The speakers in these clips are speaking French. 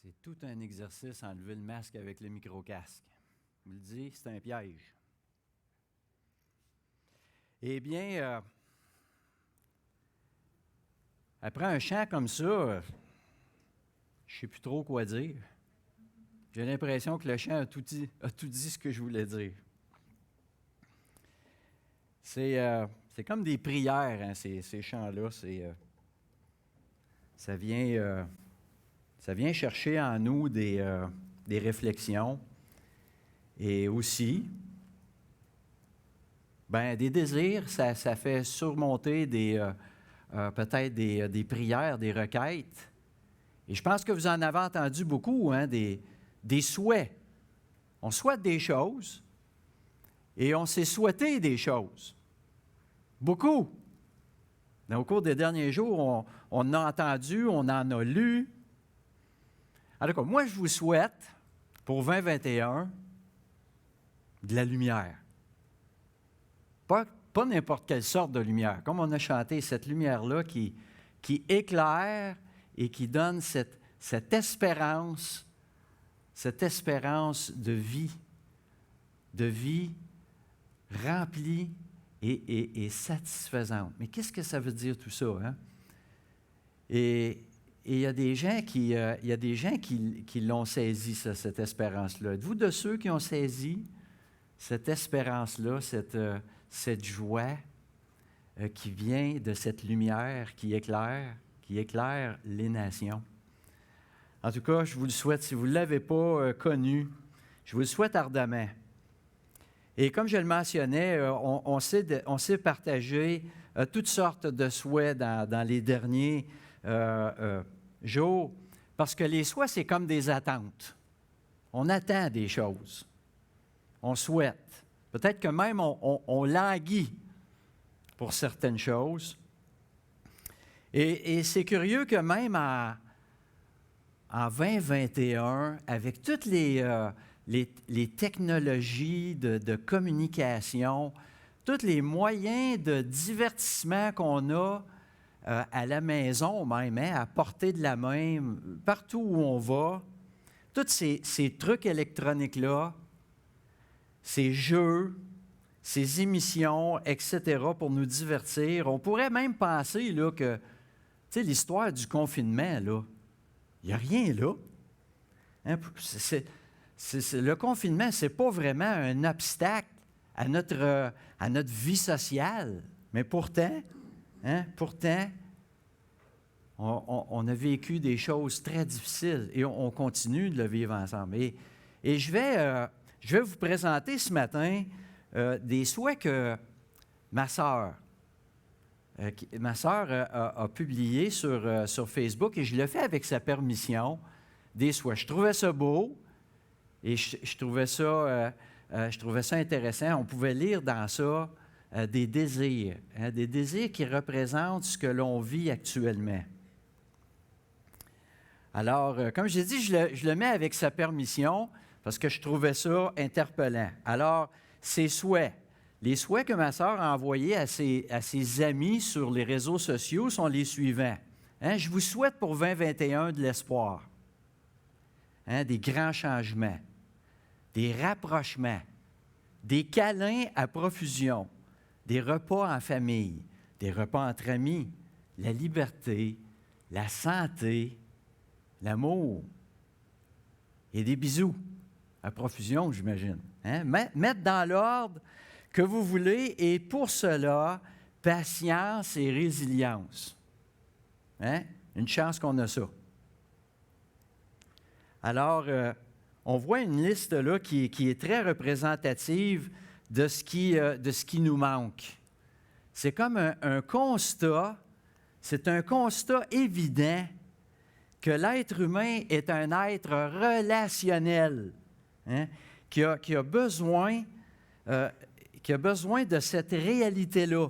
C'est tout un exercice enlever le masque avec le micro-casque. Je vous le dis, c'est un piège. Eh bien, après un chant comme ça, je ne sais plus trop quoi dire. J'ai l'impression que le chant a tout dit ce que je voulais dire. C'est comme des prières, hein, ces chants-là. Ça vient chercher en nous des réflexions et aussi des désirs. Ça fait surmonter peut-être des prières, des requêtes. Et je pense que vous en avez entendu beaucoup, hein, des souhaits. On souhaite des choses et on s'est souhaité des choses. Beaucoup. Au cours des derniers jours, on en a entendu, on en a lu. Alors, moi, je vous souhaite, pour 2021, de la lumière. Pas n'importe quelle sorte de lumière. Comme on a chanté, cette lumière-là qui éclaire et qui donne cette espérance de vie remplie et satisfaisante. Mais qu'est-ce que ça veut dire tout ça, hein? Et il y a des gens qui l'ont saisi, cette espérance-là. Êtes-vous de ceux qui ont saisi cette espérance-là, cette joie qui vient de cette lumière qui éclaire les nations? En tout cas, je vous le souhaite. Si vous ne l'avez pas connu, je vous le souhaite ardemment. Et comme je le mentionnais, on s'est partagé toutes sortes de souhaits dans les derniers jours, parce que les souhaits, c'est comme des attentes. On attend des choses. On souhaite. Peut-être que même on languit pour certaines choses. Et c'est curieux que même en 2021, avec toutes les technologies de communication, tous les moyens de divertissement qu'on a à la maison même, hein, à portée de la main, partout où on va, tous ces trucs électroniques-là, ces jeux, ces émissions, etc., pour nous divertir. On pourrait même penser là, que, tu sais, l'histoire du confinement, là, il n'y a rien là. Hein? Le confinement, ce n'est pas vraiment un obstacle à notre vie sociale. Mais pourtant, on a vécu des choses très difficiles et on continue de le vivre ensemble. Et je vais vous présenter ce matin des souhaits que ma sœur a publiés sur Facebook, et je le fais avec sa permission, des souhaits. Je trouvais ça beau et je trouvais ça intéressant. On pouvait lire dans ça des désirs, hein, des désirs qui représentent ce que l'on vit actuellement. Alors, comme j'ai dit, je le mets avec sa permission parce que je trouvais ça interpellant. Alors, ces souhaits, les souhaits que ma sœur a envoyés à ses amis sur les réseaux sociaux sont les suivants. Hein, je vous souhaite pour 2021 de l'espoir, hein, des grands changements, des rapprochements, des câlins à profusion, des repas en famille, des repas entre amis, la liberté, la santé, l'amour et des bisous à profusion, j'imagine. Hein? Mettre dans l'ordre que vous voulez, et pour cela, patience et résilience. Hein? Une chance qu'on a ça. Alors, on voit une liste là qui est très représentative de ce qui nous manque. C'est comme un constat, c'est un constat évident que l'être humain est un être relationnel, hein, qui a besoin de cette réalité-là,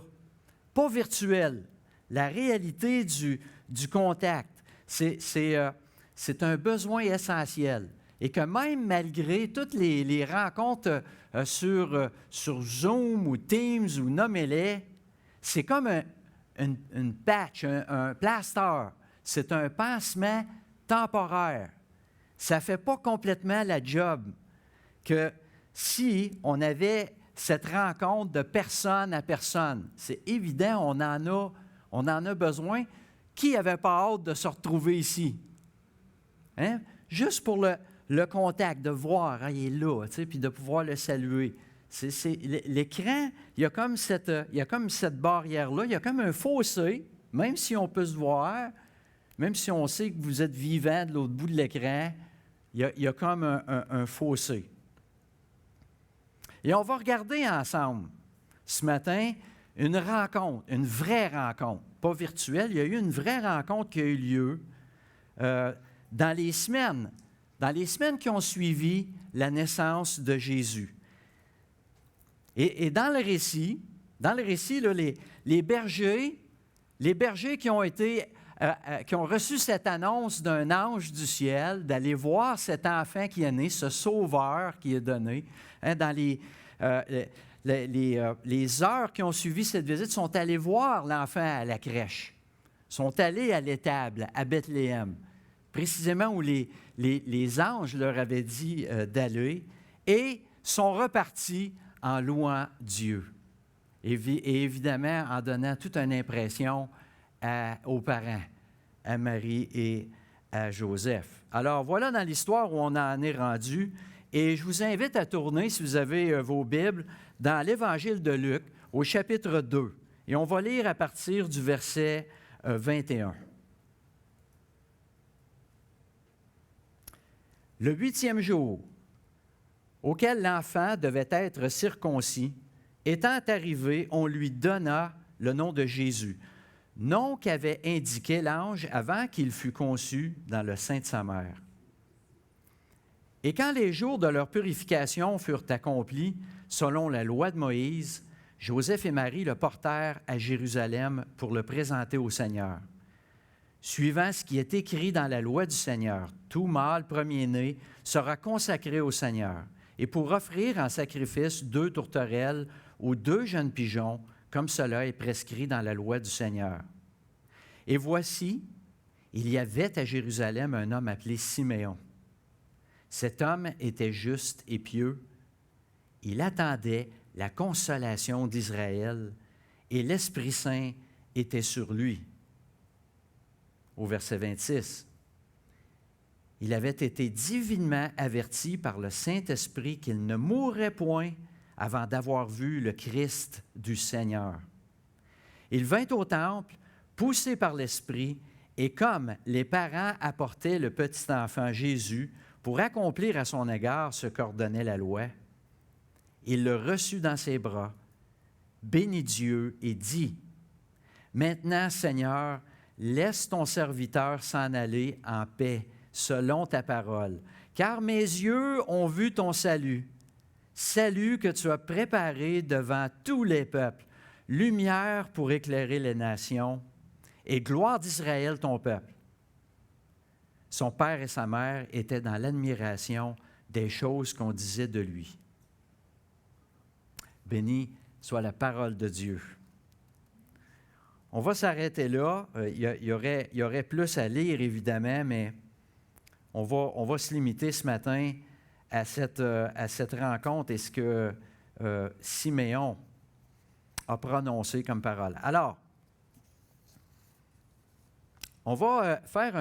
pas virtuelle, la réalité du contact. C'est un besoin essentiel. Et que même malgré toutes les rencontres sur Zoom ou Teams ou nommez-les, c'est comme une patch, un plaster. C'est un pansement temporaire. ça ne fait pas complètement la job que si on avait cette rencontre de personne à personne. C'est évident, on en a besoin. Qui n'avait pas hâte de se retrouver ici? Hein? Juste pour le contact, de voir, ah, il est là, puis de pouvoir le saluer. L'écran, il y a comme cette barrière-là, il y a comme un fossé, même si on peut se voir, même si on sait que vous êtes vivant de l'autre bout de l'écran, il y a comme un fossé. Et on va regarder ensemble, ce matin, une rencontre, une vraie rencontre, pas virtuelle. Il y a eu une vraie rencontre qui a eu lieu dans les semaines qui ont suivi la naissance de Jésus. Et dans le récit, là, les bergers qui ont reçu cette annonce d'un ange du ciel, d'aller voir cet enfant qui est né, ce sauveur qui est donné, hein, dans les heures qui ont suivi cette visite, sont allés voir l'enfant à la crèche, sont allés à l'étable, à Bethléem, précisément où les anges leur avaient dit d'aller, et sont repartis en louant Dieu. Et évidemment, en donnant toute une impression aux parents, à Marie et à Joseph. Alors, voilà dans l'histoire où on en est rendu. Et je vous invite à tourner, si vous avez vos Bibles, dans l'Évangile de Luc, au chapitre 2. Et on va lire à partir du verset 21. Le 8e jour, auquel l'enfant devait être circoncis, étant arrivé, on lui donna le nom de Jésus, nom qu'avait indiqué l'ange avant qu'il fût conçu dans le sein de sa mère. Et quand les jours de leur purification furent accomplis, selon la loi de Moïse, Joseph et Marie le portèrent à Jérusalem pour le présenter au Seigneur. Suivant ce qui est écrit dans la loi du Seigneur, tout mâle premier-né sera consacré au Seigneur, et pour offrir en sacrifice 2 tourterelles ou 2 jeunes pigeons, comme cela est prescrit dans la loi du Seigneur. Et voici, il y avait à Jérusalem un homme appelé Siméon. Cet homme était juste et pieux. Il attendait la consolation d'Israël, et l'Esprit Saint était sur lui. Au verset 26, il avait été divinement averti par le Saint-Esprit qu'il ne mourrait point avant d'avoir vu le Christ du Seigneur. Il vint au temple, poussé par l'Esprit, et comme les parents apportaient le petit enfant Jésus pour accomplir à son égard ce qu'ordonnait la loi, il le reçut dans ses bras, bénit Dieu et dit, « Maintenant, Seigneur, laisse ton serviteur s'en aller en paix, selon ta parole, car mes yeux ont vu ton salut, salut que tu as préparé devant tous les peuples, lumière pour éclairer les nations, et gloire d'Israël ton peuple. » Son père et sa mère étaient dans l'admiration des choses qu'on disait de lui. Béni soit la parole de Dieu. On va s'arrêter là. Il y aurait plus à lire, évidemment, mais on va se limiter ce matin à cette rencontre et ce que Siméon a prononcé comme parole. Alors, on va faire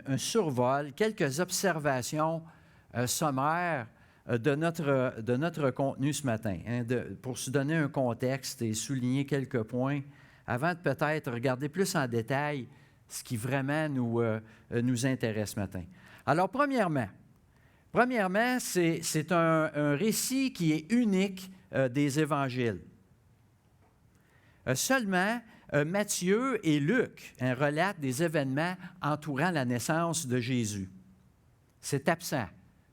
un survol, quelques observations sommaires de notre contenu ce matin, hein, pour se donner un contexte et souligner quelques points, avant de peut-être regarder plus en détail ce qui vraiment nous intéresse ce matin. Alors, premièrement, c'est un récit qui est unique des Évangiles. Seulement, Matthieu et Luc relatent des événements entourant la naissance de Jésus. C'est absent.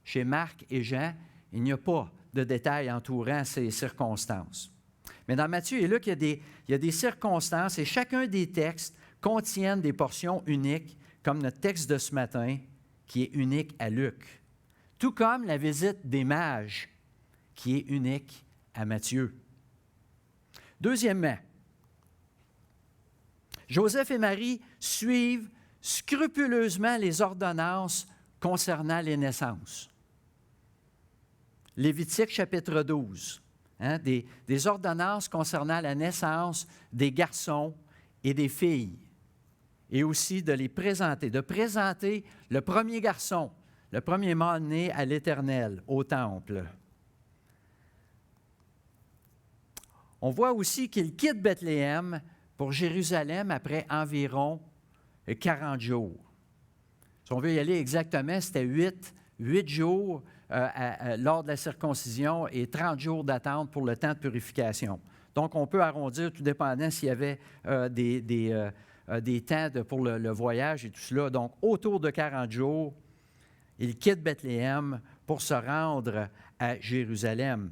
Chez Marc et Jean, il n'y a pas de détails entourant ces circonstances. Mais dans Matthieu et Luc, il y a des circonstances et chacun des textes contiennent des portions uniques, comme notre texte de ce matin, qui est unique à Luc. Tout comme la visite des mages, qui est unique à Matthieu. Deuxièmement, Joseph et Marie suivent scrupuleusement les ordonnances concernant les naissances. Lévitique chapitre 12, hein, des ordonnances concernant la naissance des garçons et des filles, et aussi de présenter le premier garçon, le premier mâle né à l'Éternel, au temple. On voit aussi qu'il quitte Bethléem pour Jérusalem après environ 40 jours. Si on veut y aller exactement, c'était 8 jours lors de la circoncision et 30 jours d'attente pour le temps de purification. Donc, on peut arrondir, tout dépendant s'il y avait des temps pour le voyage et tout cela. Donc, autour de 40 jours, il quitte Bethléem pour se rendre à Jérusalem.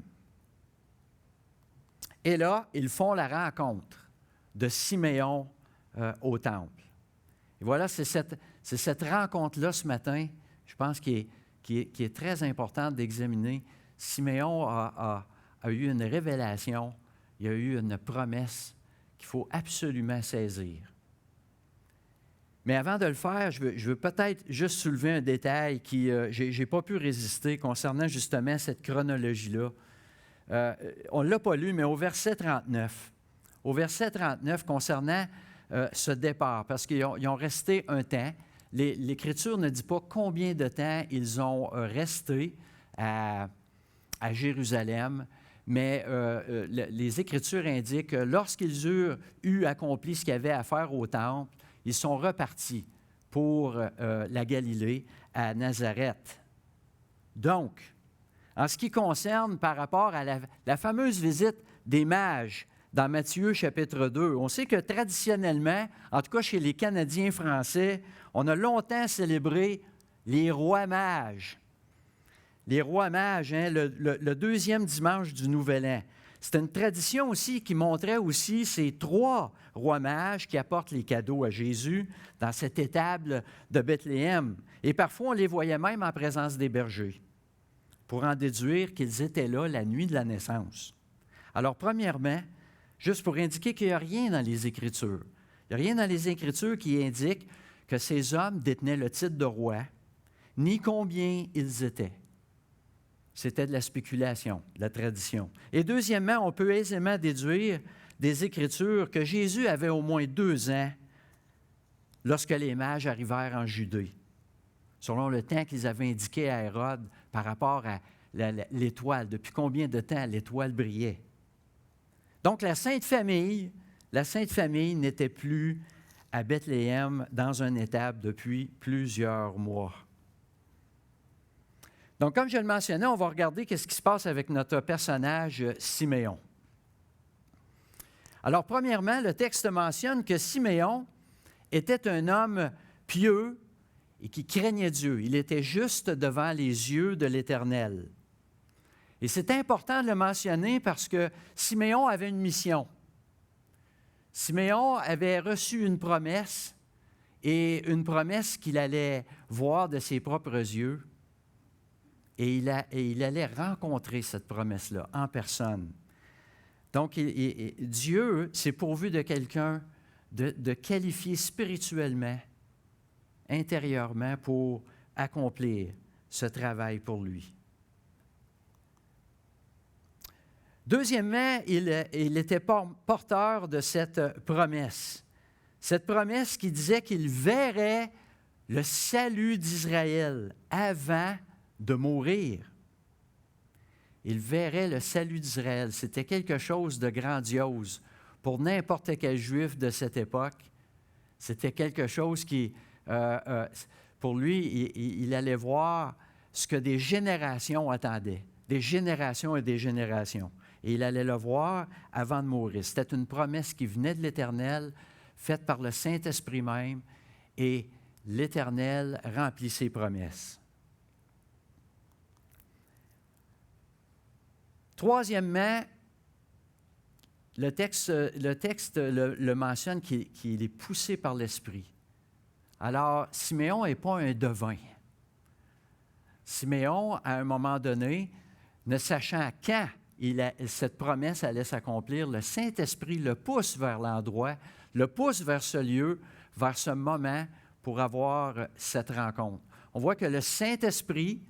Et là, ils font la rencontre de Siméon au temple. Et voilà, c'est cette rencontre-là ce matin, je pense, qui est très importante d'examiner. Siméon a eu une révélation, il a eu une promesse qu'il faut absolument saisir. Mais avant de le faire, je veux peut-être juste soulever un détail qui, je n'ai pas pu résister concernant justement cette chronologie-là. On ne l'a pas lu, mais au verset 39. Au verset 39, concernant ce départ, parce qu'ils ont resté un temps. L'Écriture ne dit pas combien de temps ils ont resté à Jérusalem, mais les Écritures indiquent que lorsqu'ils eurent accompli ce qu'il y avait à faire au temple, ils sont repartis pour la Galilée, à Nazareth. Donc, en ce qui concerne par rapport à la fameuse visite des mages dans Matthieu chapitre 2, on sait que traditionnellement, en tout cas chez les Canadiens français, on a longtemps célébré les rois mages. Les rois mages, hein, le deuxième dimanche du Nouvel An. C'était une tradition aussi qui montrait aussi ces 3 rois mages qui apportent les cadeaux à Jésus dans cette étable de Bethléem. Et parfois, on les voyait même en présence des bergers, pour en déduire qu'ils étaient là la nuit de la naissance. Alors, premièrement, juste pour indiquer qu'il n'y a rien dans les Écritures. Il n'y a rien dans les Écritures qui indique que ces hommes détenaient le titre de roi, ni combien ils étaient. C'était de la spéculation, de la tradition. Et deuxièmement, on peut aisément déduire des Écritures que Jésus avait au moins 2 ans lorsque les mages arrivèrent en Judée, selon le temps qu'ils avaient indiqué à Hérode par rapport à l'étoile, depuis combien de temps l'étoile brillait. Donc, la Sainte Famille n'était plus à Bethléem dans une étable depuis plusieurs mois. Donc, comme je le mentionnais, on va regarder ce qui se passe avec notre personnage Siméon. Alors, premièrement, le texte mentionne que Siméon était un homme pieux et qui craignait Dieu. Il était juste devant les yeux de l'Éternel. Et c'est important de le mentionner parce que Siméon avait une mission. Siméon avait reçu une promesse, et une promesse qu'il allait voir de ses propres yeux. Et il allait rencontrer cette promesse-là en personne. Donc, Dieu s'est pourvu de quelqu'un de qualifié spirituellement, intérieurement, pour accomplir ce travail pour lui. Deuxièmement, il était porteur de cette promesse. Cette promesse qui disait qu'il verrait le salut d'Israël avant de mourir. Il verrait le salut d'Israël. C'était quelque chose de grandiose pour n'importe quel juif de cette époque. C'était quelque chose qui, pour lui, il allait voir ce que des générations attendaient, des générations et des générations. Et il allait le voir avant de mourir. C'était une promesse qui venait de l'Éternel, faite par le Saint-Esprit même, et l'Éternel remplit ses promesses. Troisièmement, le texte le mentionne qu'il est poussé par l'Esprit. Alors, Siméon n'est pas un devin. Siméon, à un moment donné, ne sachant quand cette promesse allait s'accomplir, le Saint-Esprit le pousse vers l'endroit, le pousse vers ce lieu, vers ce moment pour avoir cette rencontre. on voit que le Saint-Esprit,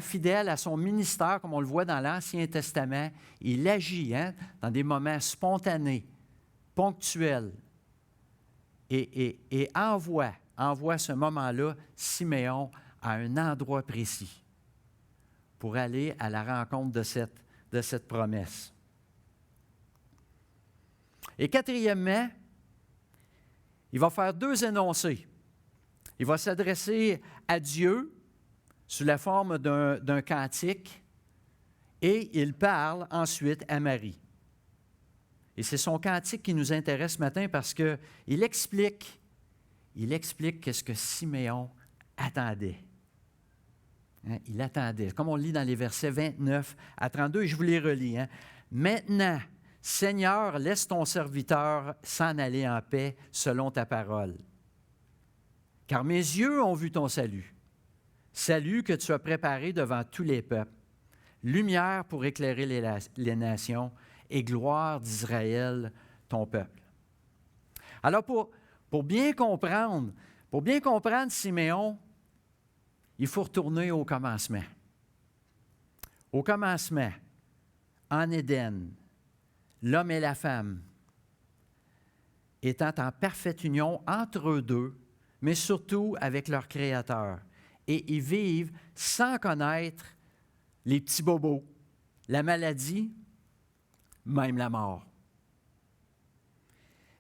fidèle à son ministère, comme on le voit dans l'Ancien Testament, il agit dans des moments spontanés, ponctuels, et envoie à ce moment-là Siméon à un endroit précis pour aller à la rencontre de cette promesse. Et quatrièmement, il va faire 2 énoncés. Il va s'adresser à Dieu sous la forme d'un cantique et il parle ensuite à Marie. Et c'est son cantique qui nous intéresse ce matin parce qu'il explique qu'est-ce que Siméon attendait. Il attendait, comme on le lit dans les versets 29 à 32, et je vous les relis. Maintenant, Seigneur, laisse ton serviteur s'en aller en paix selon ta parole. Car mes yeux ont vu ton salut. Salut que tu as préparé devant tous les peuples. Lumière pour éclairer les nations et gloire d'Israël, ton peuple. Alors, pour bien comprendre Siméon, il faut retourner au commencement. Au commencement, en Éden, l'homme et la femme étant en parfaite union entre eux deux, mais surtout avec leur Créateur. Et ils vivent sans connaître les petits bobos, la maladie, même la mort.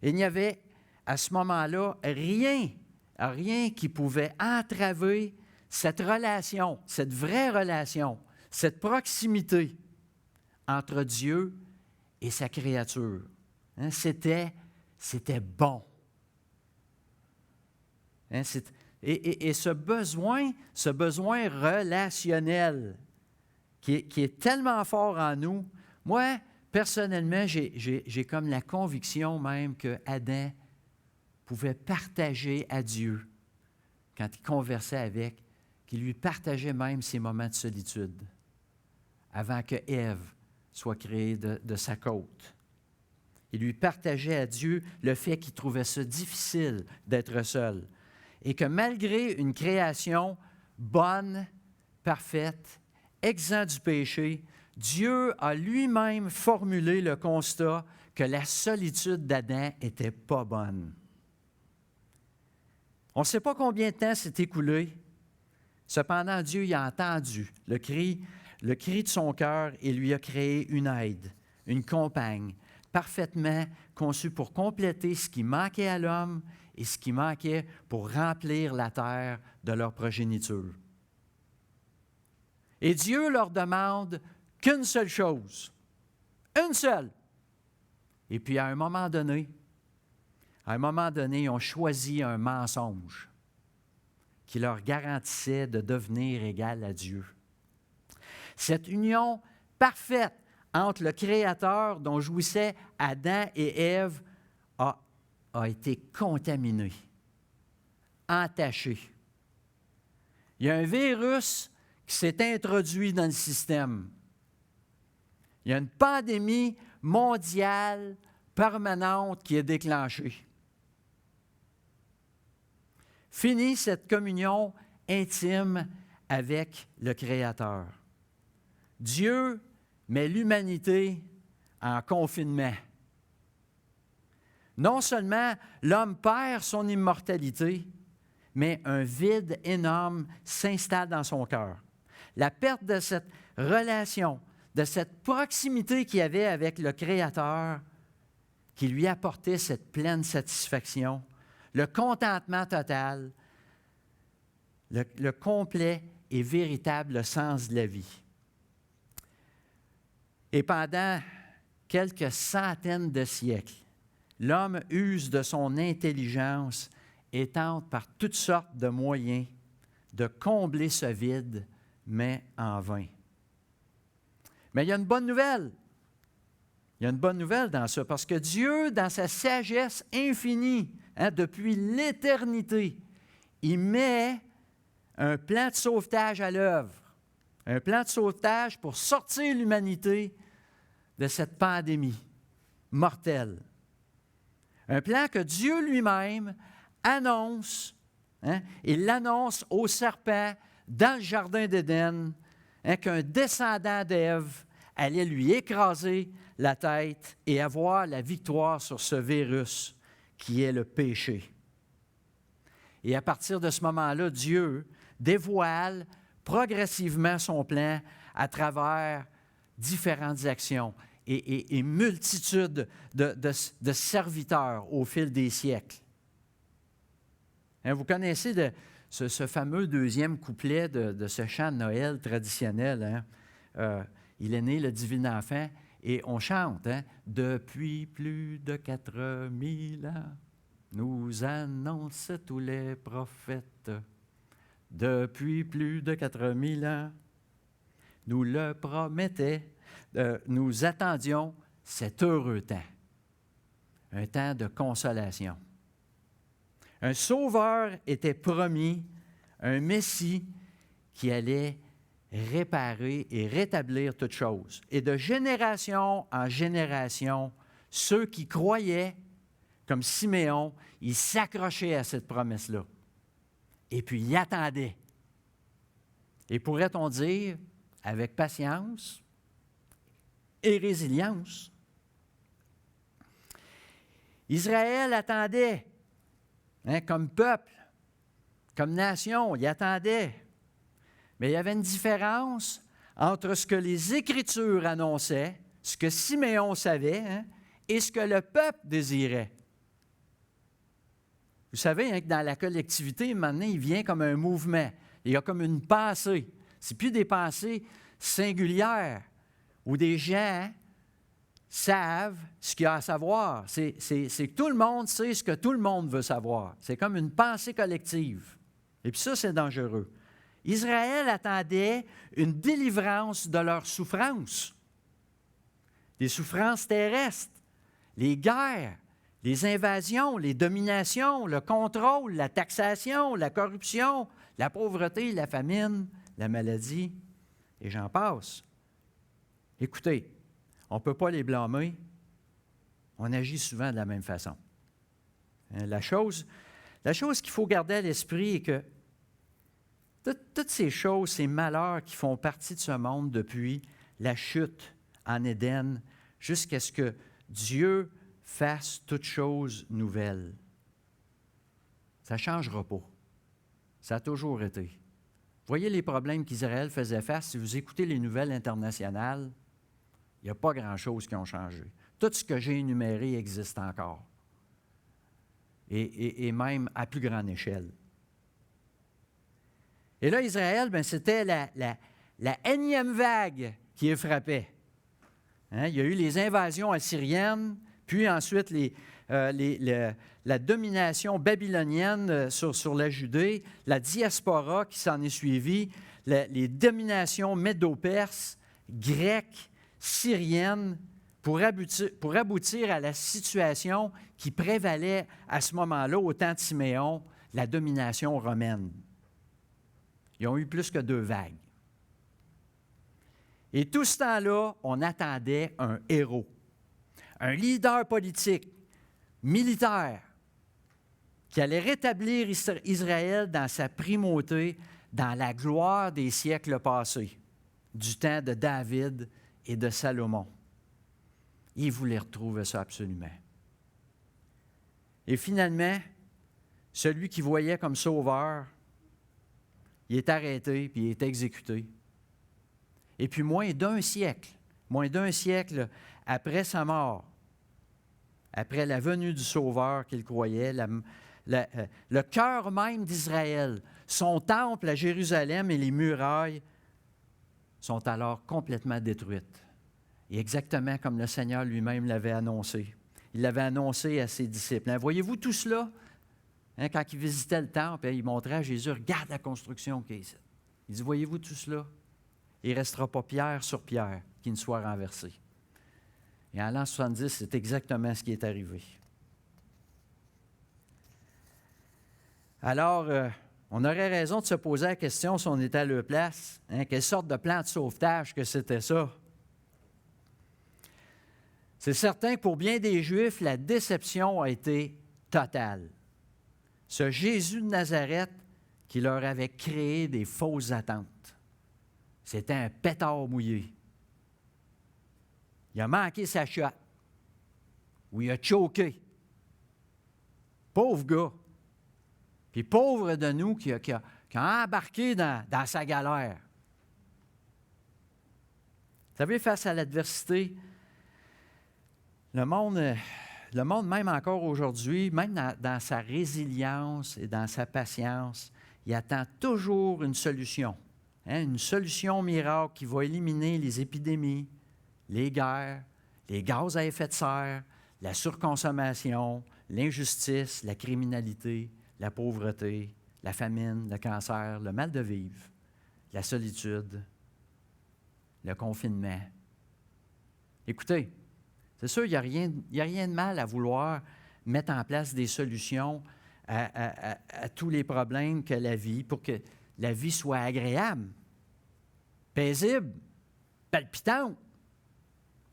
Et il n'y avait à ce moment-là rien qui pouvait entraver cette relation, cette vraie relation, cette proximité entre Dieu et sa créature. C'était bon. Et ce besoin relationnel qui est tellement fort en nous, moi, personnellement, j'ai comme la conviction même que Adam pouvait partager à Dieu, quand il conversait avec, qu'il lui partageait même ses moments de solitude, avant que Ève soit créée de sa côte. Il lui partageait à Dieu le fait qu'il trouvait ça difficile d'être seul, et que malgré une création bonne, parfaite, exempte du péché, Dieu a lui-même formulé le constat que la solitude d'Adam n'était pas bonne. On ne sait pas combien de temps s'est écoulé. Cependant, Dieu y a entendu le cri de son cœur et lui a créé une aide, une compagne, parfaitement conçue pour compléter ce qui manquait à l'homme et ce qui manquait pour remplir la terre de leur progéniture. Et Dieu leur demande qu'une seule chose, une seule. Et puis à un moment donné, ils ont choisi un mensonge qui leur garantissait de devenir égal à Dieu. Cette union parfaite entre le Créateur dont jouissaient Adam et Ève a été contaminée, entachée. Il y a un virus qui s'est introduit dans le système. Il y a une pandémie mondiale permanente qui est déclenchée. Fini cette communion intime avec le Créateur. Dieu met l'humanité en confinement. Non seulement l'homme perd son immortalité, mais un vide énorme s'installe dans son cœur. La perte de cette relation, de cette proximité qu'il y avait avec le Créateur, qui lui apportait cette pleine satisfaction, le contentement total, le complet et véritable sens de la vie. Et pendant quelques centaines de siècles, l'homme use de son intelligence et tente par toutes sortes de moyens de combler ce vide, mais en vain. Mais il y a une bonne nouvelle. Il y a une bonne nouvelle dans ça, parce que Dieu, dans sa sagesse infinie, depuis l'éternité, il met un plan de sauvetage à l'œuvre. Un plan de sauvetage pour sortir l'humanité de cette pandémie mortelle. Un plan que Dieu lui-même annonce hein, il l'annonce au serpent dans le jardin d'Éden, hein, qu'un descendant d'Ève allait lui écraser la tête et avoir la victoire sur ce virus qui est le péché. Et à partir de ce moment-là, Dieu dévoile progressivement son plan à travers différentes actions et multitudes de serviteurs au fil des siècles. Hein, vous connaissez ce fameux deuxième couplet de ce chant de Noël traditionnel. Hein? Il est né le divin enfant et on chante, hein? Depuis plus de 4000 ans, nous annonçaient tous les prophètes. Depuis plus de 4000 ans, nous le promettaient. Nous attendions cet heureux temps, un temps de consolation. Un sauveur était promis, un Messie qui allait réparer et rétablir toutes choses. Et de génération en génération, ceux qui croyaient, comme Siméon, ils s'accrochaient à cette promesse-là. Et puis, ils attendaient. Et pourrait-on dire, avec patience et résilience. Israël attendait, hein, comme peuple, comme nation, il attendait. Mais il y avait une différence entre ce que les Écritures annonçaient, ce que Siméon savait, hein, et ce que le peuple désirait. Vous savez, hein, que dans la collectivité, maintenant, il vient comme un mouvement. Il y a comme une pensée. Ce n'est plus des pensées singulières où des gens savent ce qu'il y a à savoir. C'est que tout le monde sait ce que tout le monde veut savoir. C'est comme une pensée collective. Et puis ça, c'est dangereux. Israël attendait une délivrance de leurs souffrances. Les souffrances terrestres, les guerres, les invasions, les dominations, le contrôle, la taxation, la corruption, la pauvreté, la famine, la maladie, et j'en passe. Écoutez, on ne peut pas les blâmer. On agit souvent de la même façon. La chose qu'il faut garder à l'esprit est que toutes ces choses, ces malheurs qui font partie de ce monde depuis la chute en Éden jusqu'à ce que Dieu fasse toutes choses nouvelles. Ça ne changera pas. Ça a toujours été. Voyez les problèmes qu'Israël faisait face. Si vous écoutez les nouvelles internationales, il n'y a pas grand-chose qui a changé. Tout ce que j'ai énuméré existe encore. Et même à plus grande échelle. Et là, Israël, bien, c'était la énième vague qui les frappait. Hein? Il y a eu les invasions assyriennes, puis ensuite la domination babylonienne sur la Judée, la diaspora qui s'en est suivie, les dominations médo-perses, grecques, syriennes, pour aboutir à la situation qui prévalait à ce moment-là, au temps de Siméon, la domination romaine. Ils ont eu plus que 2 vagues. Et tout ce temps-là, on attendait un héros, un leader politique, militaire, qui allait rétablir Israël dans sa primauté, dans la gloire des siècles passés, du temps de David et de Salomon. Il voulait retrouver ça absolument. Et finalement, celui qui voyait comme sauveur, il est arrêté puis il est exécuté. Et puis moins d'un siècle après sa mort, après la venue du Sauveur qu'il croyait, le cœur même d'Israël, son temple à Jérusalem et les murailles sont alors complètement détruites. Et exactement comme le Seigneur lui-même l'avait annoncé. Il l'avait annoncé à ses disciples. Hein, voyez-vous tout cela? Hein, quand il visitait le temple, il montrait à Jésus, regarde la construction qui est ici. Il dit, voyez-vous tout cela? Il ne restera pas pierre sur pierre qui ne soit renversé. Et en l'an 70, c'est exactement ce qui est arrivé. Alors, on aurait raison de se poser la question si on était à leur place. Hein, quelle sorte de plan de sauvetage que c'était ça? C'est certain que pour bien des Juifs, la déception a été totale. ce Jésus de Nazareth qui leur avait créé des fausses attentes. C'était un pétard mouillé. Il a manqué sa shot. Ou il a choqué. Pauvre gars. Puis pauvre de nous qui a embarqué dans sa galère. Vous savez, face à l'adversité, le monde, même encore aujourd'hui, même dans sa résilience et dans sa patience, il attend toujours une solution. Une solution miracle qui va éliminer les épidémies, les guerres, les gaz à effet de serre, la surconsommation, l'injustice, la criminalité, la pauvreté, la famine, le cancer, le mal de vivre, la solitude, le confinement. Écoutez, c'est sûr, il n'y a rien de mal à vouloir mettre en place des solutions à tous les problèmes que la vie, pour que la vie soit agréable, paisible, palpitante,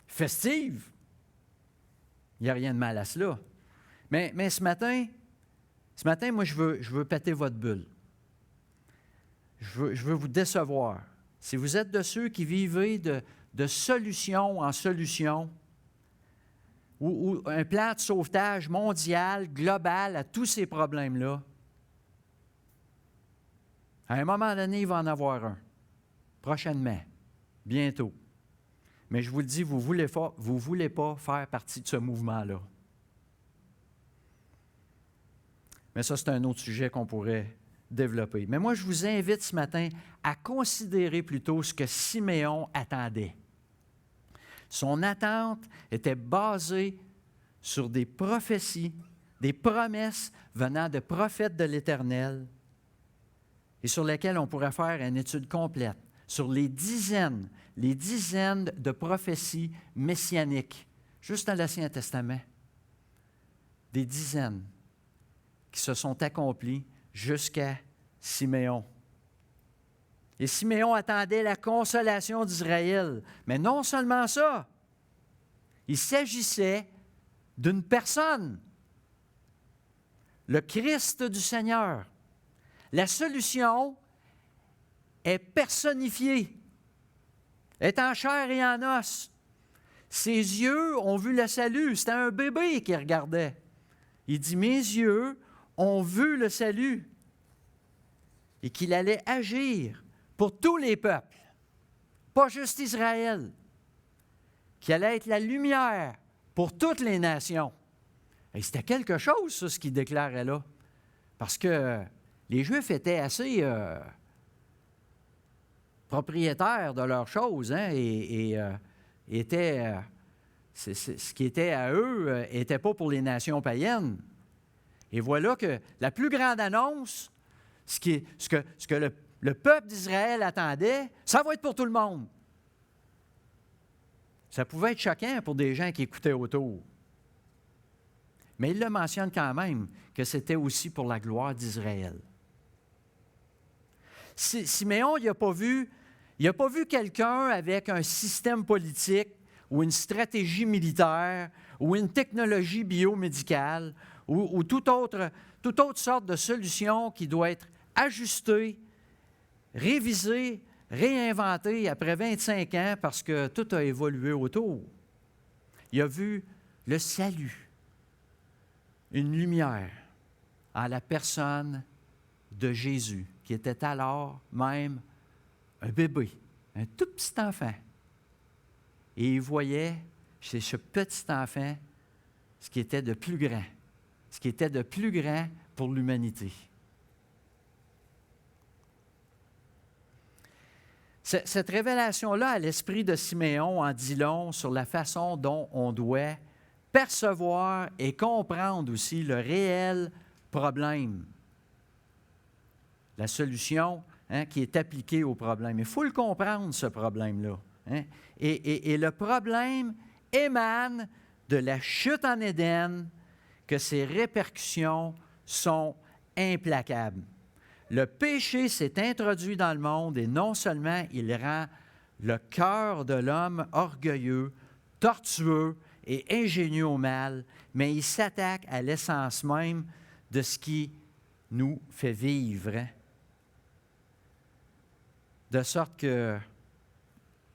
festive. Il n'y a rien de mal à cela. Mais ce matin, moi, je veux péter votre bulle. Je veux vous décevoir. Si vous êtes de ceux qui vivez de solution en solution, ou un plan de sauvetage mondial, global à tous ces problèmes-là, à un moment donné, il va en avoir un. Prochainement. Bientôt. Mais je vous le dis, vous ne voulez pas faire partie de ce mouvement-là. Mais ça, c'est un autre sujet qu'on pourrait développer. Mais moi, je vous invite ce matin à considérer plutôt ce que Siméon attendait. Son attente était basée sur des prophéties, des promesses venant de prophètes de l'Éternel et sur lesquelles on pourrait faire une étude complète sur les dizaines de prophéties messianiques, juste dans l'Ancien Testament. Des dizaines qui se sont accomplies jusqu'à Siméon. Et Siméon attendait la consolation d'Israël. Mais non seulement ça, il s'agissait d'une personne, le Christ du Seigneur. La solution est personnifiée, est en chair et en os. Ses yeux ont vu le salut. C'était un bébé qui regardait. Il dit, mes yeux ont vu le salut. Et qu'il allait agir pour tous les peuples, pas juste Israël, qui allait être la lumière pour toutes les nations. Et c'était quelque chose, ça, ce qu'il déclarait là. Parce que les Juifs étaient assez propriétaires de leurs choses, hein, ce qui était à eux n'était pas pour les nations païennes. Et voilà que la plus grande annonce, ce que le peuple d'Israël attendait, ça va être pour tout le monde. Ça pouvait être choquant pour des gens qui écoutaient autour. Mais il le mentionne quand même que c'était aussi pour la gloire d'Israël. Siméon, il n'a pas vu quelqu'un avec un système politique ou une stratégie militaire ou une technologie biomédicale ou toute autre sorte de solution qui doit être ajustée, révisée, réinventée après 25 ans parce que tout a évolué autour. Il a vu le salut, une lumière en la personne de Jésus, qui était alors même un bébé, un tout petit enfant. Et il voyait chez ce petit enfant ce qui était de plus grand pour l'humanité. Cette révélation-là à l'esprit de Siméon en dit long sur la façon dont on doit percevoir et comprendre aussi le réel problème, la solution qui est appliquée au problème. Il faut le comprendre, ce problème-là. Et le problème émane de la chute en Éden, que ses répercussions sont implacables. Le péché s'est introduit dans le monde et non seulement il rend le cœur de l'homme orgueilleux, tortueux et ingénieux au mal, mais il s'attaque à l'essence même de ce qui nous fait vivre. Hein? De sorte que,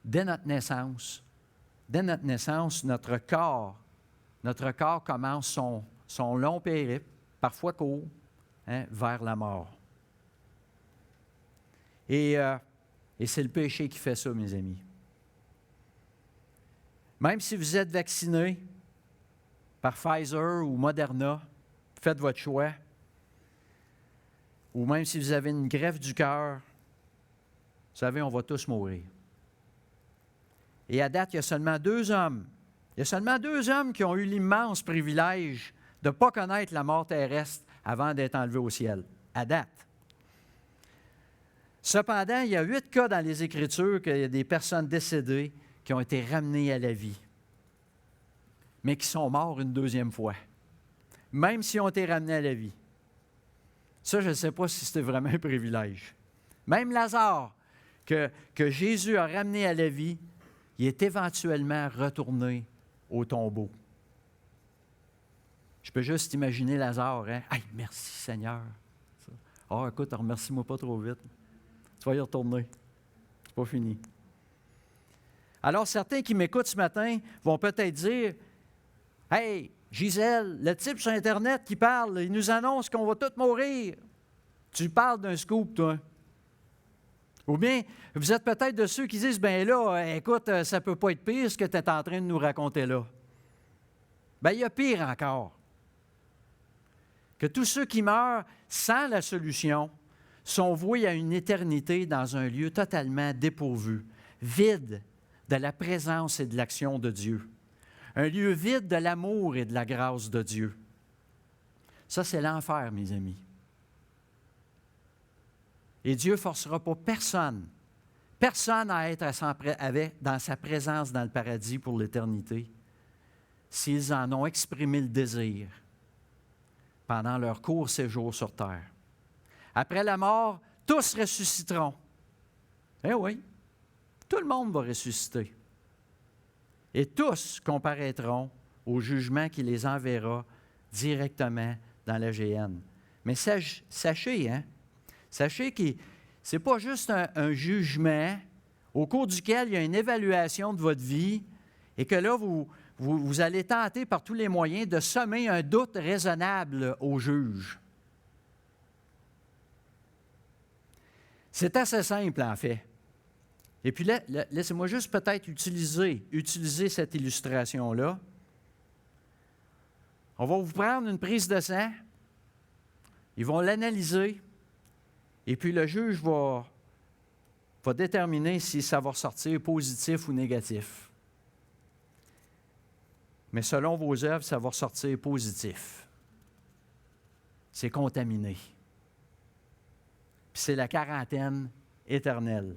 dès notre naissance, notre corps commence son long périple, parfois court, hein, vers la mort. Et c'est le péché qui fait ça, mes amis. Même si vous êtes vacciné par Pfizer ou Moderna, faites votre choix. Ou même si vous avez une greffe du cœur, vous savez, on va tous mourir. Et à date, il y a seulement 2 hommes. Il y a seulement 2 hommes qui ont eu l'immense privilège de ne pas connaître la mort terrestre avant d'être enlevés au ciel. À date. Cependant, il y a 8 cas dans les Écritures qu'il y a des personnes décédées qui ont été ramenées à la vie, mais qui sont morts une 2e fois, même s'ils ont été ramenés à la vie. Ça, je ne sais pas si c'était vraiment un privilège. Même Lazare, que Jésus a ramené à la vie, il est éventuellement retourné au tombeau. Je peux juste imaginer Lazare, hein? « Hey, merci Seigneur! » Ah, écoute, remercie-moi pas trop vite. Tu vas y retourner. C'est pas fini. Alors, certains qui m'écoutent ce matin vont peut-être dire, « Hey, Gisèle, le type sur Internet qui parle, il nous annonce qu'on va tous mourir. » Tu parles d'un scoop, toi. Ou bien, vous êtes peut-être de ceux qui disent, « Bien là, écoute, ça ne peut pas être pire ce que tu es en train de nous raconter là. » Bien, il y a pire encore. Que tous ceux qui meurent sans la solution sont voués à une éternité dans un lieu totalement dépourvu, vide de la présence et de l'action de Dieu. Un lieu vide de l'amour et de la grâce de Dieu. Ça, c'est l'enfer, mes amis. Et Dieu ne forcera pas personne à être dans sa présence dans le paradis pour l'éternité, s'ils en ont exprimé le désir pendant leur court séjour sur terre. Après la mort, tous ressusciteront. Eh oui, tout le monde va ressusciter. Et tous comparaîtront au jugement qui les enverra directement dans la géhenne. Mais sachez que ce n'est pas juste un jugement au cours duquel il y a une évaluation de votre vie et que là, vous allez tenter par tous les moyens de semer un doute raisonnable au juge. C'est assez simple, en fait. Et puis là, laissez-moi juste peut-être utiliser cette illustration-là. On va vous prendre une prise de sang, ils vont l'analyser, et puis le juge va déterminer si ça va ressortir positif ou négatif. Mais selon vos œuvres, ça va ressortir positif. C'est contaminé. Puis c'est la quarantaine éternelle.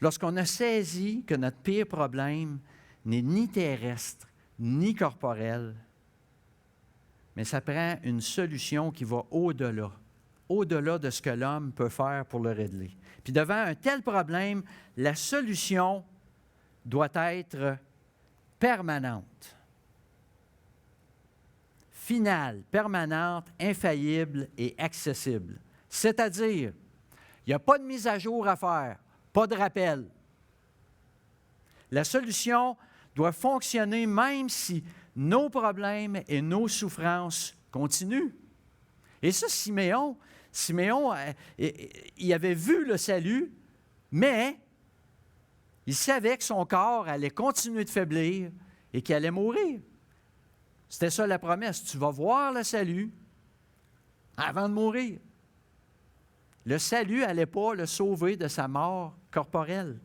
Lorsqu'on a saisi que notre pire problème n'est ni terrestre, ni corporel, mais ça prend une solution qui va au-delà de ce que l'homme peut faire pour le régler. Puis devant un tel problème, la solution doit être permanente, finale, permanente, infaillible et accessible. C'est-à-dire, il n'y a pas de mise à jour à faire, pas de rappel. La solution doit fonctionner même si nos problèmes et nos souffrances continuent. Et ça, Siméon, il avait vu le salut, mais il savait que son corps allait continuer de faiblir et qu'il allait mourir. C'était ça la promesse. Tu vas voir le salut avant de mourir. Le salut n'allait pas le sauver de sa mort corporelle.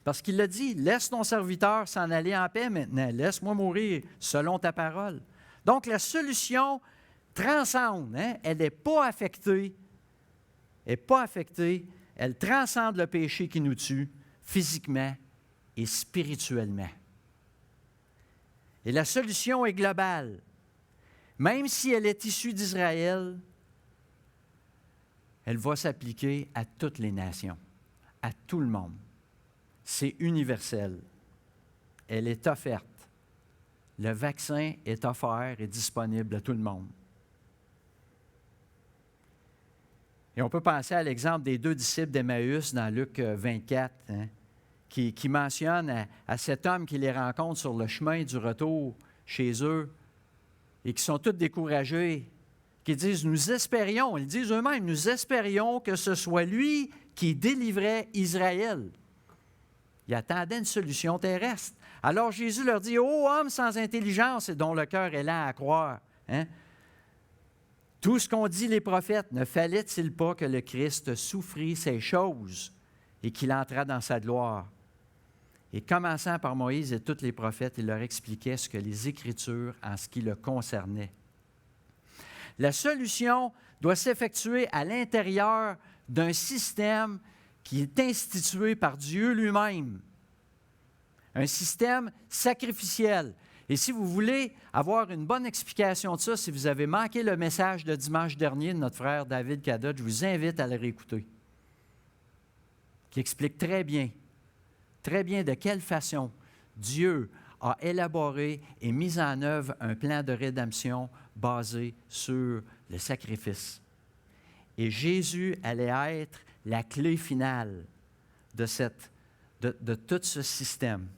Parce qu'il l'a dit, « Laisse ton serviteur s'en aller en paix maintenant. Laisse-moi mourir selon ta parole. » Donc, la solution transcende. Hein? Elle n'est pas affectée. Elle transcende le péché qui nous tue physiquement et spirituellement. Et la solution est globale. Même si elle est issue d'Israël, elle va s'appliquer à toutes les nations, à tout le monde. C'est universel. Elle est offerte. Le vaccin est offert et disponible à tout le monde. Et on peut penser à l'exemple des 2 disciples d'Emmaüs dans Luc 24, qui mentionnent à cet homme qui les rencontre sur le chemin du retour chez eux et qui sont tous découragés, qui disent, nous espérions, ils disent eux-mêmes, nous espérions que ce soit lui qui délivrait Israël. Ils attendaient une solution terrestre. Alors Jésus leur dit, ô homme sans intelligence et dont le cœur est lent à croire, tout ce qu'ont dit les prophètes, ne fallait-il pas que le Christ souffrit ces choses et qu'il entrât dans sa gloire? Et commençant par Moïse et tous les prophètes, il leur expliquait ce que les Écritures en ce qui le concernait. La solution doit s'effectuer à l'intérieur d'un système qui est institué par Dieu lui-même. Un système sacrificiel. Et si vous voulez avoir une bonne explication de ça, si vous avez manqué le message de dimanche dernier de notre frère David Cadotte, je vous invite à le réécouter. Qui explique très bien de quelle façon Dieu a élaboré et mis en œuvre un plan de rédemption basé sur le sacrifice. Et Jésus allait être la clé finale de tout ce système.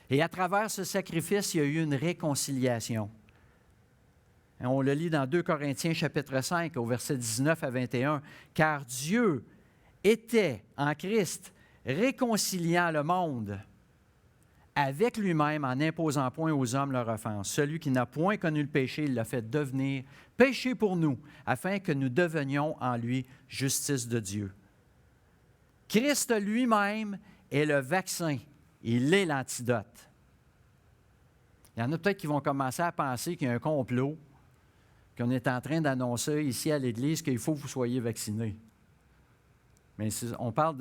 Et à travers ce sacrifice, il y a eu une réconciliation. Et on le lit dans 2 Corinthiens chapitre 5, au verset 19 à 21. « Car Dieu était en Christ réconciliant le monde avec lui-même en n'imposant point aux hommes leur offense. Celui qui n'a point connu le péché, il l'a fait devenir péché pour nous, afin que nous devenions en lui justice de Dieu. Christ lui-même est le vaccin. Il est l'antidote. » Il y en a peut-être qui vont commencer à penser qu'il y a un complot, qu'on est en train d'annoncer ici à l'Église qu'il faut que vous soyez vaccinés. Mais on parle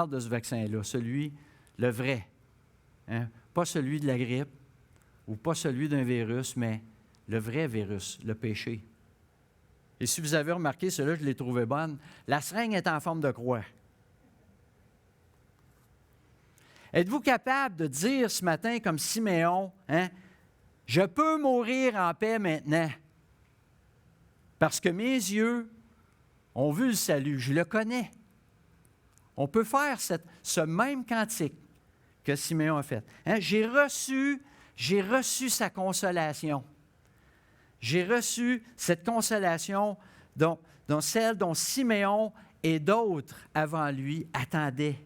de ce vaccin-là, celui, le vrai. Pas celui de la grippe ou pas celui d'un virus, mais le vrai virus, le péché. Et si vous avez remarqué, cela, je l'ai trouvé bonne, la seringue est en forme de croix. Êtes-vous capable de dire ce matin, comme Siméon, je peux mourir en paix maintenant, parce que mes yeux ont vu le salut, je le connais. On peut faire ce même cantique que Siméon a fait. J'ai reçu sa consolation. J'ai reçu cette consolation dont Siméon et d'autres avant lui attendaient.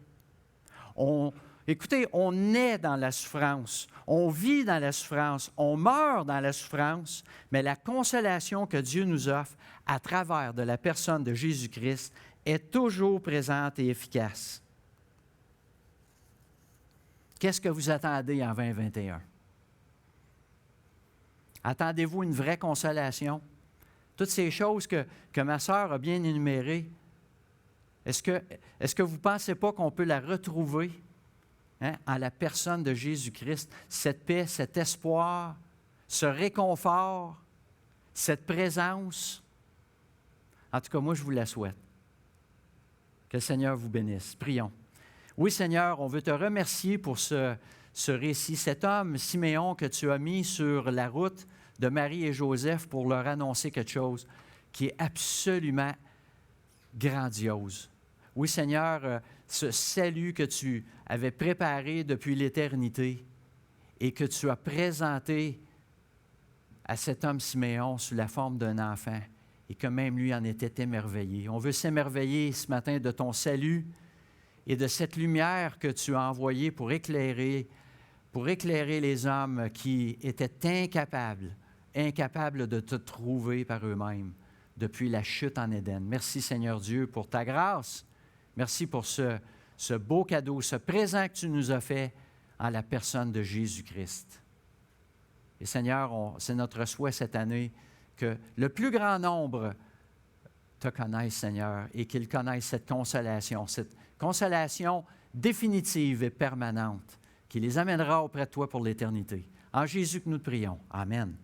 Écoutez, on naît dans la souffrance, on vit dans la souffrance, on meurt dans la souffrance, mais la consolation que Dieu nous offre à travers de la personne de Jésus-Christ est toujours présente et efficace. Qu'est-ce que vous attendez en 2021? Attendez-vous une vraie consolation? Toutes ces choses que ma sœur a bien énumérées, est-ce que vous ne pensez pas qu'on peut la retrouver en la personne de Jésus-Christ? Cette paix, cet espoir, ce réconfort, cette présence. En tout cas, moi, je vous la souhaite. Que le Seigneur vous bénisse. Prions. Oui, Seigneur, on veut te remercier pour ce récit. Cet homme, Siméon, que tu as mis sur la route de Marie et Joseph pour leur annoncer quelque chose qui est absolument grandiose. Oui, Seigneur, ce salut que tu avais préparé depuis l'éternité et que tu as présenté à cet homme Siméon sous la forme d'un enfant et que même lui en était émerveillé. On veut s'émerveiller ce matin de ton salut et de cette lumière que tu as envoyée pour éclairer les hommes qui étaient incapables de te trouver par eux-mêmes depuis la chute en Éden. Merci Seigneur Dieu pour ta grâce. Merci pour ce beau cadeau, ce présent que tu nous as fait en la personne de Jésus-Christ. Et Seigneur, c'est notre souhait cette année que le plus grand nombre te connaissent, Seigneur, et qu'ils connaissent cette consolation définitive et permanente qui les amènera auprès de toi pour l'éternité. En Jésus que nous te prions. Amen.